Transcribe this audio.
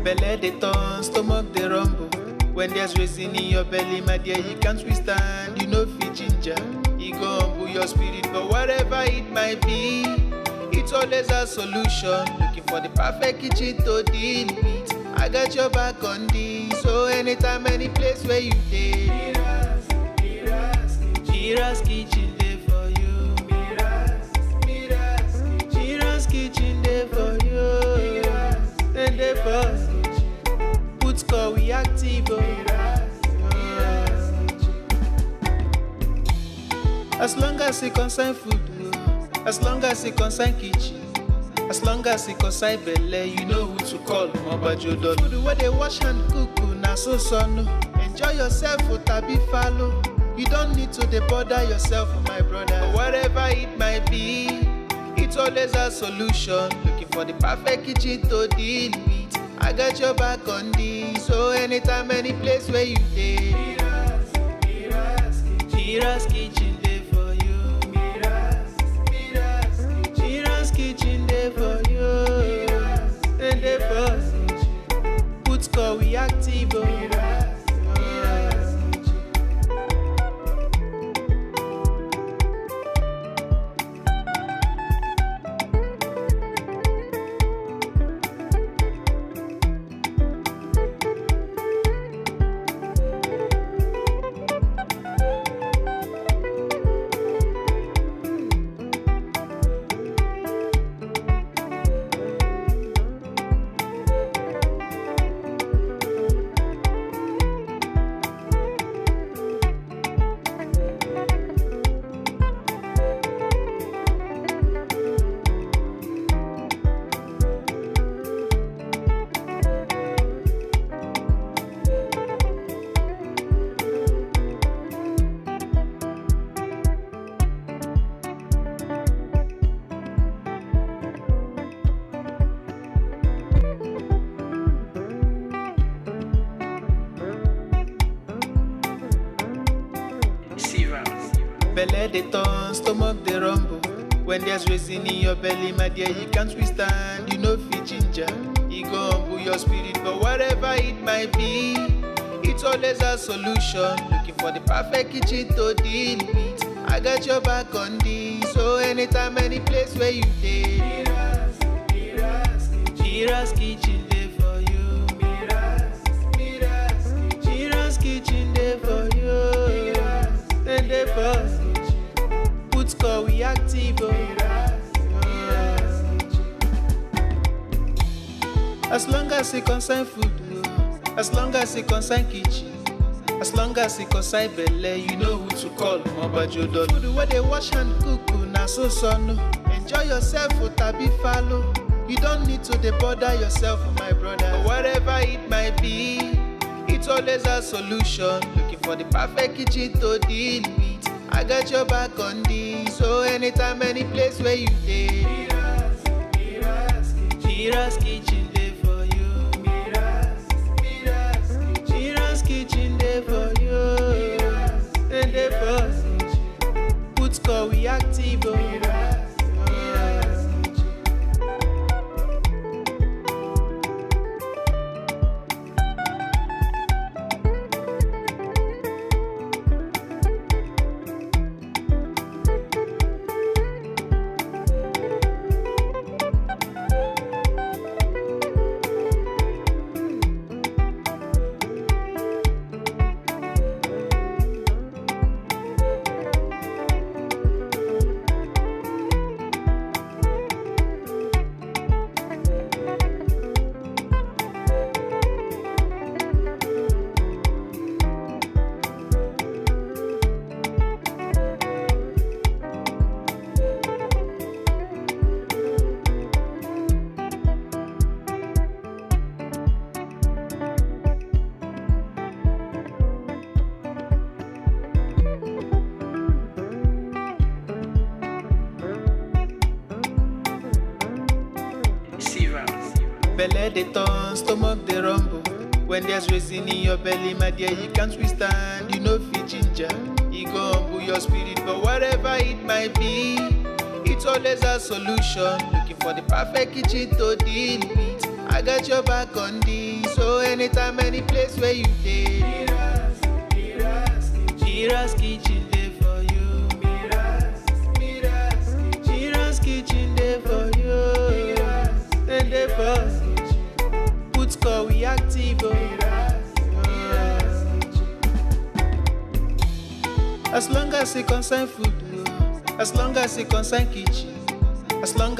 Belle they turn, stomach they rumble. When there's reason in your belly, my dear, you can't withstand. You know fit ginger, you go humble your spirit. But whatever it might be, it's always a solution. Looking for the perfect kitchen to deal with. I got your back on this. So anytime, any place where you stay, Mira's kitchen there for you. Mira's kitchen there for you. And there for put score we active. As long as it concern food, as long as it concern kitchen, as long as it concern belle, you know who to call. Mobajodo. Food where they wash and cook, na so no. Enjoy yourself, tabi follow. You don't need to bother yourself, my brother. But whatever it might be, it's always a solution. Looking for the perfect kitchen to deal with. I got your back on this. So anytime, any place where you stay, Mira's kitchen there for you. Mira's kitchen there for you. And there for put score we active. Belle they turn, stomach they rumble. When there's reason in your belly, my dear, you can't withstand. You know fit ginger, you go humble your spirit. But whatever it might be, it's always a solution. Looking for the perfect kitchen to deal with. I got your back on this. So anytime, any place where you stay, Mira's kitchen there for you. Mira's kitchen there for you. And there for put score we active. As long as it concern food, as long as it concern kitchen, as long as it concern belle, you know who to call. Mobajodo. Food where they wash and cook, na so no. Enjoy yourself, tabi follow. You don't need to bother yourself, my brother. But whatever it might be, it's always a solution. Looking for the perfect kitchen to deal with. I got your back on this. So anytime, any place where you stay, Mira's kitchen there for you. Mira's kitchen there for you. And there for put score we active. Belle they turn, stomach they rumble. When there's reason in your belly, my dear, you can't withstand. You know fit ginger, you go humble your spirit. But whatever it might be, it's always a solution. Looking for the perfect kitchen to deal with. I got your back on this. So anytime, any place where you dey, Mira's kitchen dey for you. Mira's kitchen dey for you. And dey for put call we active. As long as it concern food, as long as it concern kitchen, as long